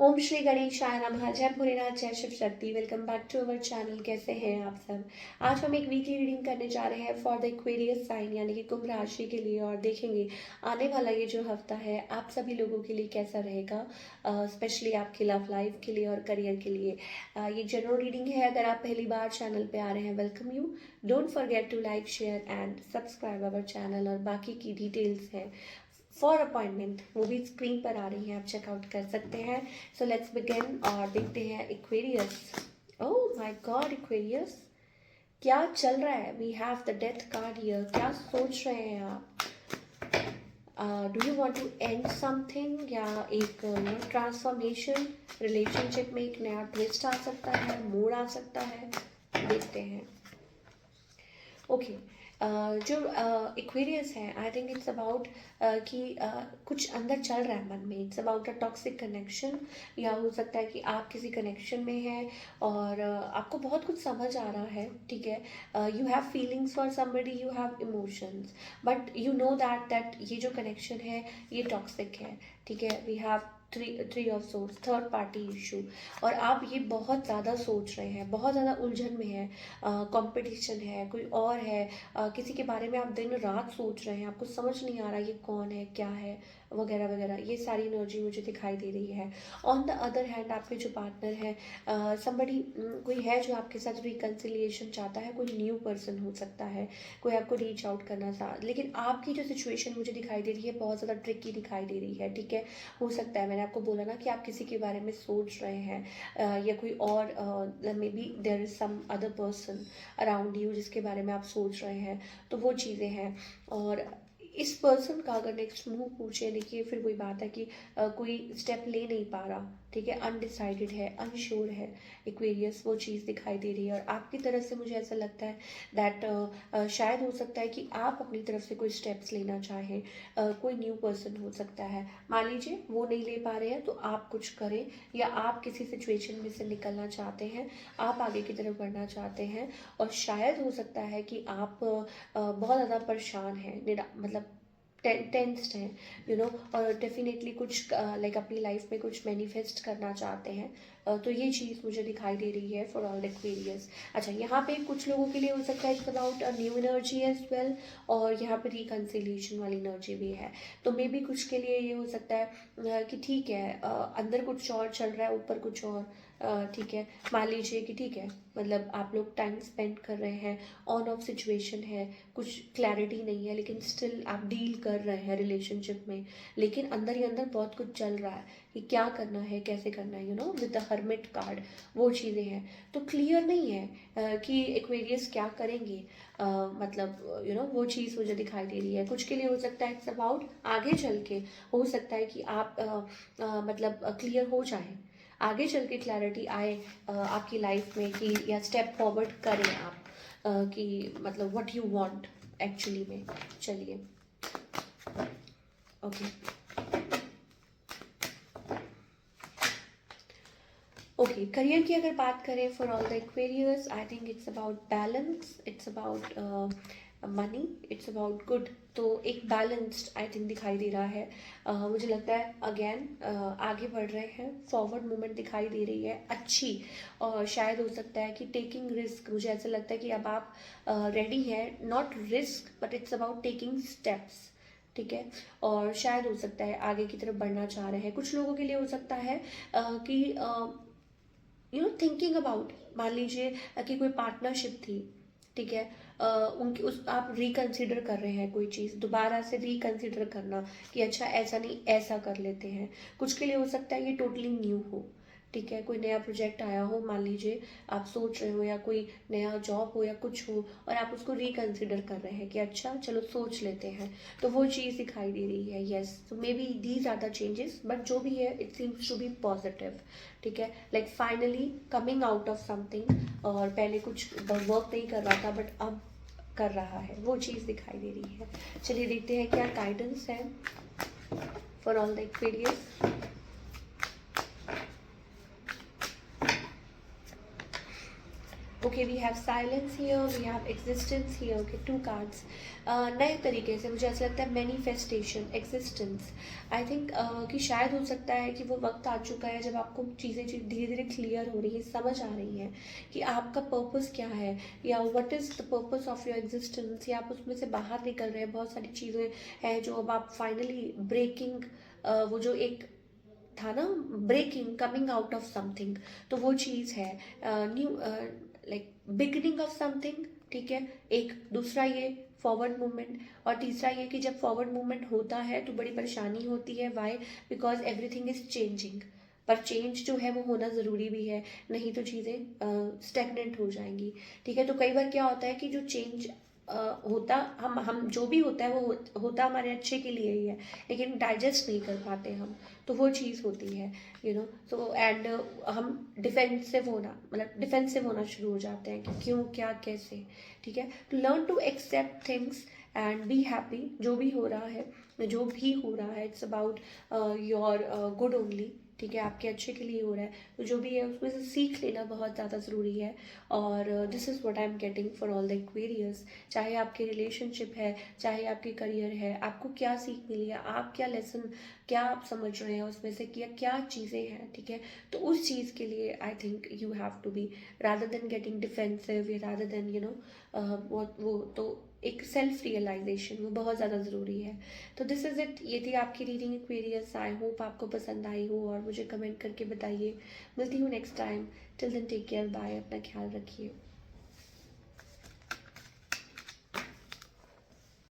ओम श्री गणेशाय नमः। जय भोलेनाथ, जय Shiv Shakti. Welcome back to our channel. कैसे हैं आप सब? आज हम एक वीकली रीडिंग करने जा रहे हैं फॉर द एक्वेरियस साइन यानी कि कुंभ राशि के लिए, और देखेंगे आने वाला ये जो हफ्ता है आप सभी लोगों के लिए कैसा रहेगा, स्पेशली आपकी लव लाइफ के लिए और करियर के लिए। ये जनरल रीडिंग है। अगर आप पहली बार चैनल पे आ रहे हैं, welcome you. Don't forget to like, share and subscribe our channel. और बाकी की डिटेल्स हैं फॉर अपॉइंटमेंट, वो भी स्क्रीन पर आ रही हैं, आप चेकआउट कर सकते हैं। सो लेट्स बिगिन और देखते हैं Aquarius. Oh my god Aquarius, क्या चल रहा है? We have the death card here. क्या सोच रहे हैं आप? Do you want to end something, या एक ट्रांसफॉर्मेशन? रिलेशनशिप में एक नया ट्विस्ट आ सकता है, मोड़ आ सकता है, देखते हैं। ओके, जो एक्वेरियस है, आई थिंक इट्स अबाउट कि कुछ अंदर चल रहा है मन में। It's about a toxic connection, या हो सकता है कि आप किसी कनेक्शन में हैं और आपको बहुत कुछ समझ आ रहा है, ठीक है। You have feelings for somebody, you have emotions, but you know that ये जो कनेक्शन है ये टॉक्सिक है, ठीक है। We have three of swords, third party issue, और आप ये बहुत ज़्यादा सोच रहे हैं, बहुत ज़्यादा उलझन में है, कंपटीशन है, कोई और है, किसी के बारे में आप दिन रात सोच रहे हैं, आपको समझ नहीं आ रहा ये कौन है, क्या है, वगैरह वगैरह। ये सारी एनर्जी मुझे दिखाई दे रही है। ऑन द अदर हैंड, आपके जो पार्टनर है, समबडी कोई है जो आपके साथ रिकन्सिलिएशन चाहता है, कोई न्यू पर्सन हो सकता है, कोई आपको रीच आउट करना चाह, लेकिन आपकी जो सिचुएशन मुझे दिखाई दे रही है बहुत ज़्यादा ट्रिकी दिखाई दे रही है, ठीक है। हो सकता है, मैंने आपको बोला ना कि आप किसी के बारे में सोच रहे हैं, या कोई और, maybe there is some other person around you जिसके बारे में आप सोच रहे हैं, तो वो चीज़ें हैं। और इस पर्सन का अगर नेक्स्ट मूव पूछे, देखिए फिर वही बात है कि कोई स्टेप ले नहीं पा रहा, ठीक है, अनडिसाइडेड है, अनश्योर है एक्वेरियस, वो चीज़ दिखाई दे रही है। और आपकी तरफ से मुझे ऐसा लगता है दैट शायद हो सकता है कि आप अपनी तरफ से कोई स्टेप्स लेना चाहें, कोई न्यू पर्सन हो सकता है। मान लीजिए वो नहीं ले पा रहे हैं तो आप कुछ करें, या आप किसी सिचुएशन में से निकलना चाहते हैं, आप आगे की तरफ बढ़ना चाहते हैं। और शायद हो सकता है कि आप बहुत ज़्यादा परेशान हैं, मतलब टेंस्ड हैं, यू नो, और डेफिनेटली कुछ लाइक अपनी लाइफ में कुछ मैनिफेस्ट करना चाहते हैं। तो ये चीज़ मुझे दिखाई दे रही है फॉर ऑल एक्वेरियस। अच्छा, यहाँ पे कुछ लोगों के लिए हो सकता है it's about a new energy as well, और यहाँ पे रिकन्सिलिएशन वाली एनर्जी भी है। तो मे बी कुछ के लिए ये हो सकता है कि ठीक है, अंदर कुछ और चल रहा है, ऊपर कुछ और, ठीक है। मान लीजिए कि ठीक है, मतलब आप लोग टाइम स्पेंड कर रहे हैं, ऑन ऑफ सिचुएशन है, कुछ क्लैरिटी नहीं है, लेकिन स्टिल आप डील कर रहे हैं रिलेशनशिप में, लेकिन अंदर ही अंदर बहुत कुछ चल रहा है कि क्या करना है, कैसे करना है, you know, with the hermit card, वो चीज़ें हैं। तो क्लियर नहीं है कि एक्वेरियस क्या करेंगे, मतलब यू नो, वो चीज़ मुझे दिखाई दे रही है। कुछ के लिए हो सकता है इट्स अबाउट आगे चल के, हो सकता है कि आप मतलब क्लियर हो जाए, आगे चल के क्लैरिटी आए आपकी लाइफ में, कि या स्टेप फॉरवर्ड करें आप, कि मतलब व्हाट यू वांट एक्चुअली में। चलिए, ओके ओके, करियर की अगर बात करें for all the Aquarius, I think it's about balance, it's about money, it's about good. तो एक बैलेंस्ड आई थिंक दिखाई दे रहा है। मुझे लगता है अगेन आगे बढ़ रहे हैं, फॉरवर्ड मूवमेंट दिखाई दे रही है अच्छी। और शायद हो सकता है कि टेकिंग रिस्क, मुझे ऐसा लगता है कि अब आप रेडी हैं, not risk but it's about taking steps, ठीक है। और शायद हो सकता है आगे की तरफ बढ़ना चाह रहे हैं। कुछ लोगों के लिए हो सकता है कि यू नो, थिंकिंग अबाउट, मान लीजिए कि कोई पार्टनरशिप थी, ठीक है, उनकी उस आप रिकंसिडर कर रहे हैं कोई चीज़, दोबारा से रिकंसिडर करना कि अच्छा ऐसा नहीं ऐसा कर लेते हैं। कुछ के लिए हो सकता है ये टोटली न्यू हो, ठीक है, कोई नया प्रोजेक्ट आया हो, मान लीजिए आप सोच रहे हो, या कोई नया जॉब हो या कुछ हो, और आप उसको रिकंसिडर कर रहे हैं कि अच्छा चलो सोच लेते हैं। तो वो चीज़ दिखाई दे रही है। येस, तो maybe these are the changes, but जो भी है it seems to be positive, ठीक है, like finally coming out of something. और पहले कुछ वर्क नहीं कर रहा था बट अब कर रहा है, वो चीज़ दिखाई दे रही है। चलिए देखते हैं क्या गाइडेंस है for all the Aquarius. Okay, okay, we have silence here, we have existence here. Okay, two cards नए तरीके से मुझे ऐसा लगता है मैनिफेस्टेशन, एग्जिस्टेंस। आई थिंक कि शायद हो सकता है कि वो वक्त आ चुका है जब आपको चीज़ें धीरे धीरे क्लियर हो रही है, समझ आ रही हैं कि आपका पर्पस क्या है, या what is the purpose of your existence, या आप उसमें से बाहर निकल रहे हैं। बहुत सारी चीज़ें हैं जो अब आप फाइनली ब्रेकिंग, वो जो एक था ना, breaking, coming out of something, तो वो चीज़ है new, like beginning of something. ठीक है, एक दूसरा ये फॉरवर्ड मूवमेंट, और तीसरा ये कि जब फॉरवर्ड मूवमेंट होता है तो बड़ी परेशानी होती है। Why? Because everything is changing. पर चेंज जो है वो होना ज़रूरी भी है, नहीं तो चीज़ें स्टेगनेंट हो जाएंगी। ठीक है, तो कई बार क्या होता है कि जो चेंज होता, हम जो भी होता है वो होता हमारे अच्छे के लिए ही है, लेकिन डाइजेस्ट नहीं कर पाते हम, तो वो चीज़ होती है, यू नो। सो एंड हम डिफेंसिव होना, मतलब डिफेंसिव होना शुरू हो जाते हैं कि क्यों, क्या, कैसे। ठीक है, तो learn to accept things and be happy. जो भी हो रहा है, जो भी हो रहा है, it's about your good only. ठीक है, आपके अच्छे के लिए हो रहा है, तो जो भी है उसमें से सीख लेना बहुत ज़्यादा ज़रूरी है। और this is what I am getting for all the Aquarius. चाहे आपकी रिलेशनशिप है, चाहे आपकी करियर है, आपको क्या सीख मिली है, आप क्या लेसन, क्या आप समझ रहे हैं उसमें से, क्या क्या चीज़ें हैं। ठीक है, तो उस चीज़ के लिए I think you have to be, rather than getting defensive, या रादर देन यू नो वो तो एक सेल्फ रियलाइजेशन वो बहुत ज़्यादा ज़रूरी है। तो दिस इज़ इट, ये थी आपकी रीडिंग एक्वेरियस। आई होप आपको पसंद आई हो, और मुझे कमेंट करके बताइए। मिलती हूँ next time. Till then take care, bye, अपना ख्याल रखिए।